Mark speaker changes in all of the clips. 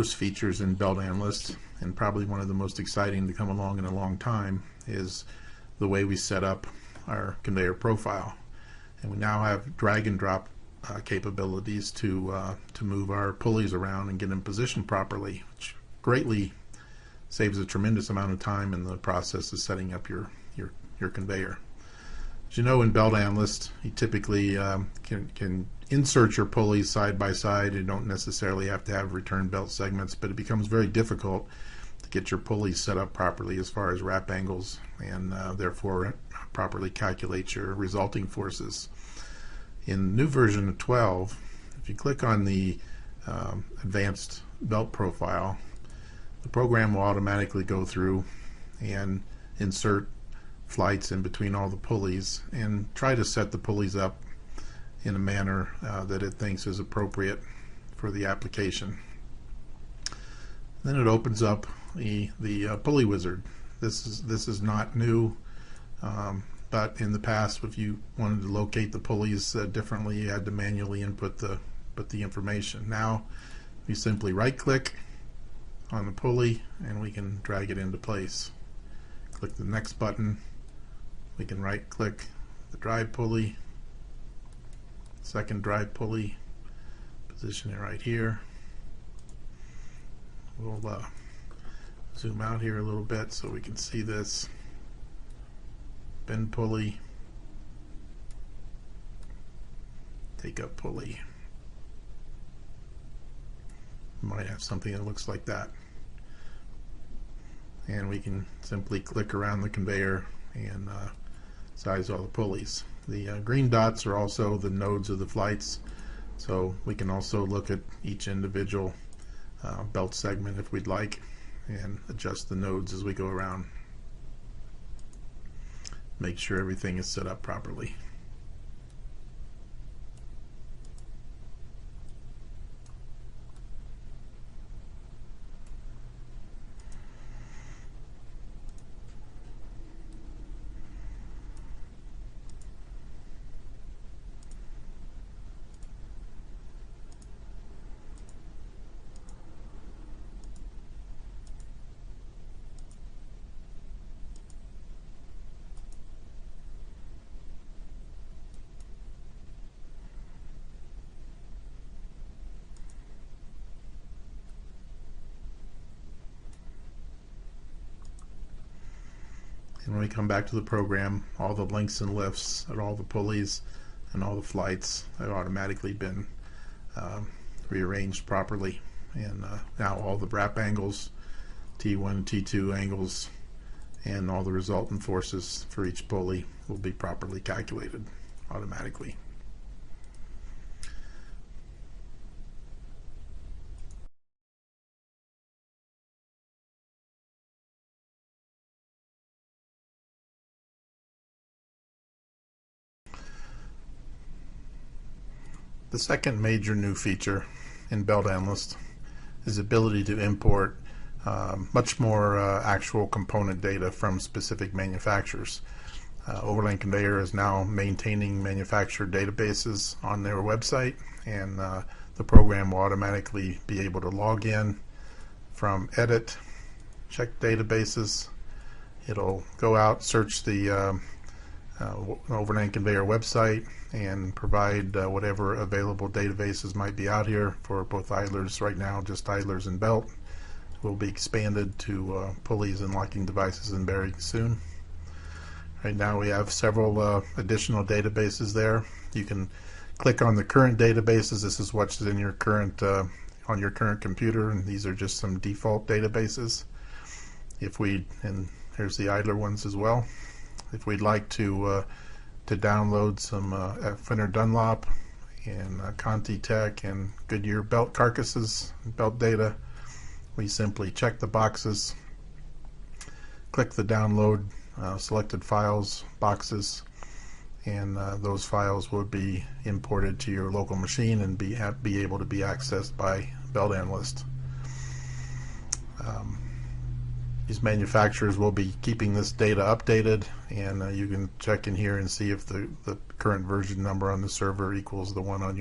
Speaker 1: newest features in Belt Analyst, and probably one of the most exciting to come along in a long time, is the way we set up our conveyor profile. And we now have drag and drop capabilities to move our pulleys around and get them positioned properly, which greatly saves a tremendous amount of time in the process of setting up your conveyor. As you know, in Belt Analyst, you typically can insert your pulleys side by side. You don't necessarily have to have return belt segments, but it becomes very difficult to get your pulleys set up properly as far as wrap angles, and therefore properly calculate your resulting forces. In new version of 12, if you click on the advanced belt profile, the program will automatically go through and insert flights in between all the pulleys and try to set the pulleys up in a manner that it thinks is appropriate for the application. Then it opens up the pulley wizard. This is not new, but in the past, if you wanted to locate the pulleys differently, you had to manually input the information. Now you simply right click on the pulley and we can drag it into place. Click the next button, we can right click the drive pulley, second drive pulley, position it right here. We'll zoom out here a little bit so we can see this. Bend pulley, take up pulley. Might have something that looks like that. And we can simply click around the conveyor and size all the pulleys. The green dots are also the nodes of the flights, so we can also look at each individual belt segment if we'd like and adjust the nodes as we go around. Make sure everything is set up properly. And when we come back to the program, all the links and lifts at all the pulleys and all the flights have automatically been rearranged properly. And now all the wrap angles, T1, T2 angles, and all the resultant forces for each pulley will be properly calculated automatically. The second major new feature in Belt Analyst is the ability to import much more actual component data from specific manufacturers. Overland Conveyor is now maintaining manufacturer databases on their website, and the program will automatically be able to log in from edit, check databases. It'll go out, search the Overland Conveyor website and provide whatever available databases might be out here for both idlers. Right now, just idlers and belt. Will be expanded to pulleys and locking devices and bearings soon. Right now we have several additional databases there. You can click on the current databases. This is what's in your current on your current computer, and these are just some default databases. And here's the idler ones as well. If we'd like to download some Finner Dunlop and Conti Tech and Goodyear belt carcasses, belt data, we simply check the boxes, click the download selected files boxes, and those files will be imported to your local machine and be able to be accessed by Belt Analyst. These manufacturers will be keeping this data updated, and you can check in here and see if the current version number on the server equals the one on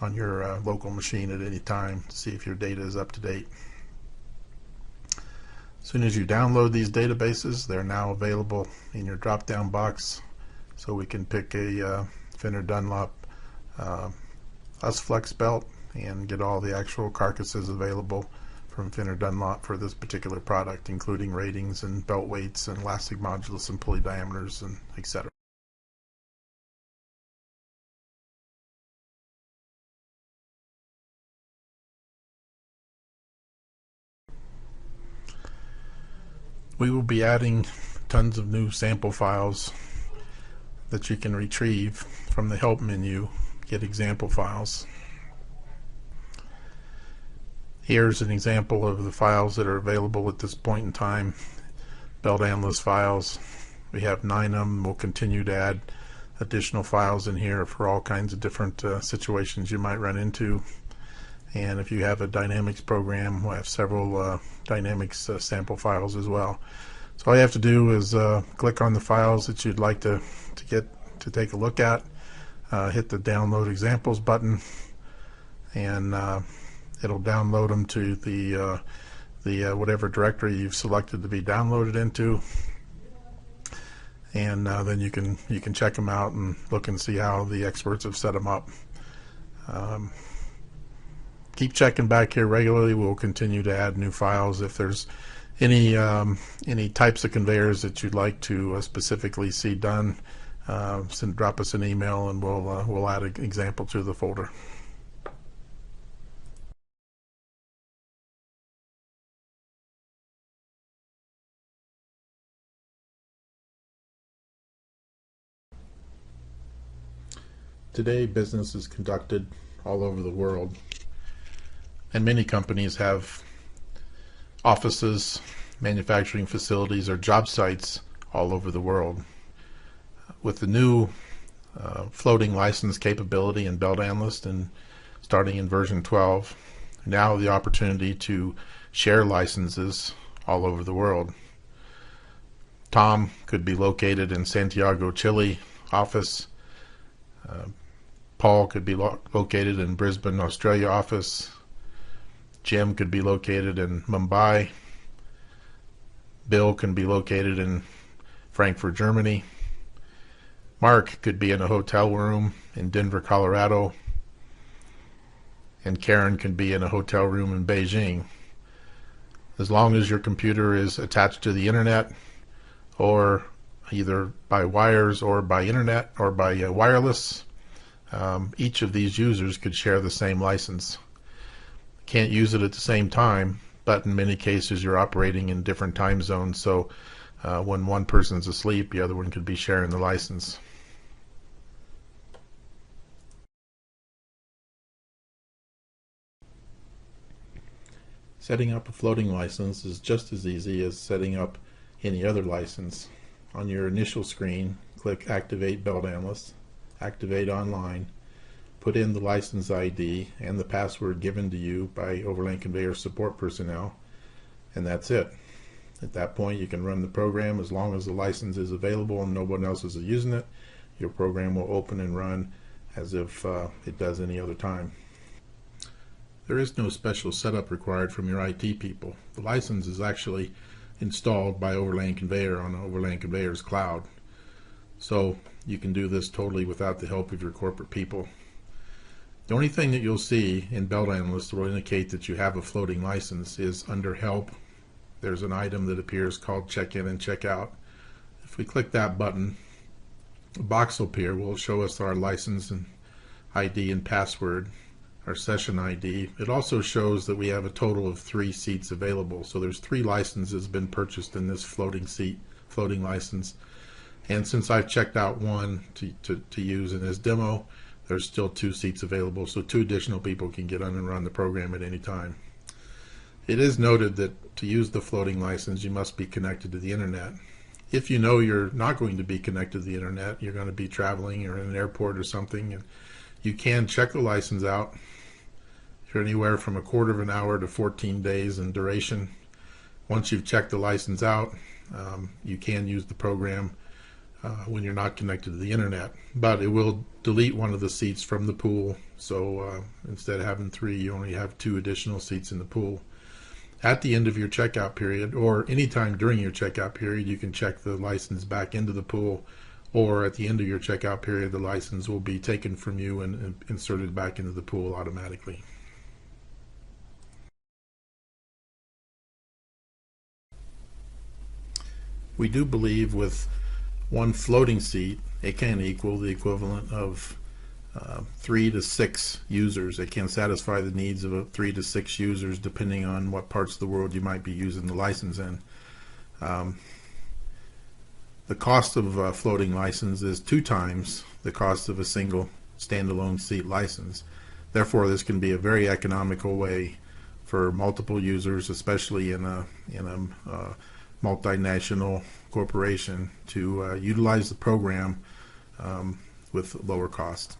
Speaker 1: on your local machine at any time to see if your data is up to date. As soon as you download these databases, they're now available in your drop-down box, so we can pick a Finner Dunlop Usflex belt and get all the actual carcasses available from Finner Dunlop for this particular product, including ratings and belt weights and elastic modulus and pulley diameters and etc. We will be adding tons of new sample files that you can retrieve from the help menu, get example files. Here's an example of the files that are available at this point in time. Belt Analyst files. We have 9 of them. We'll continue to add additional files in here for all kinds of different situations you might run into. And if you have a Dynamics program, we'll have several Dynamics sample files as well. So all you have to do is click on the files that you'd like to take a look at, hit the Download Examples button, and it'll download them to the whatever directory you've selected to be downloaded into, and then you can check them out and look and see how the experts have set them up. Keep checking back here regularly. We'll continue to add new files. If there's any types of conveyors that you'd like to specifically see done, drop us an email and we'll add an example to the folder. Today, business is conducted all over the world, and many companies have offices, manufacturing facilities, or job sites all over the world. With the new floating license capability in Belt Analyst and starting in version 12, now the opportunity to share licenses all over the world. Tom could be located in Santiago, Chile office. Paul could be located in Brisbane, Australia office. Jim could be located in Mumbai. Bill can be located in Frankfurt, Germany. Mark could be in a hotel room in Denver, Colorado. And Karen can be in a hotel room in Beijing. As long as your computer is attached to the internet, or either by wires or by internet or by wireless, each of these users could share the same license. Can't use it at the same time, but in many cases you're operating in different time zones, so when one person's asleep, the other one could be sharing the license. Setting up a floating license is just as easy as setting up any other license. On your initial screen, click Activate Belt Analyst, Activate Online, put in the license ID and the password given to you by Overland Conveyor support personnel, and that's it. At that point, you can run the program. As long as the license is available and no one else is using it, your program will open and run as if it does any other time. There is no special setup required from your IT people. The license is actually installed by Overland Conveyor on Overland Conveyor's cloud. So you can do this totally without the help of your corporate people. The only thing that you'll see in Belt Analyst that will indicate that you have a floating license is under Help. There's an item that appears called Check In and Check Out. If we click that button, a box will appear. Will show us our license and ID and password, our session ID. It also shows that we have a total of 3 seats available. So there's 3 licenses been purchased in this floating license. And since I've checked out one to use in this demo, there's still 2 seats available, so 2 additional people can get on and run the program at any time. It is noted that to use the floating license, you must be connected to the internet. If you know you're not going to be connected to the internet, you're going to be traveling or in an airport or something, and you can check the license out. You're anywhere from a quarter of an hour to 14 days in duration. Once you've checked the license out, you can use the program when you're not connected to the internet. But it will delete one of the seats from the pool, so instead of having 3, you only have 2 additional seats in the pool. At the end of your checkout period, or anytime during your checkout period, you can check the license back into the pool, or at the end of your checkout period, the license will be taken from you and inserted back into the pool automatically. We do believe with one floating seat, it can equal the equivalent of 3 to 6 users. It can satisfy the needs of 3 to 6 users depending on what parts of the world you might be using the license in. The cost of a floating license is 2 times the cost of a single standalone seat license. Therefore, this can be a very economical way for multiple users, especially in a multinational corporation, to utilize the program with lower cost.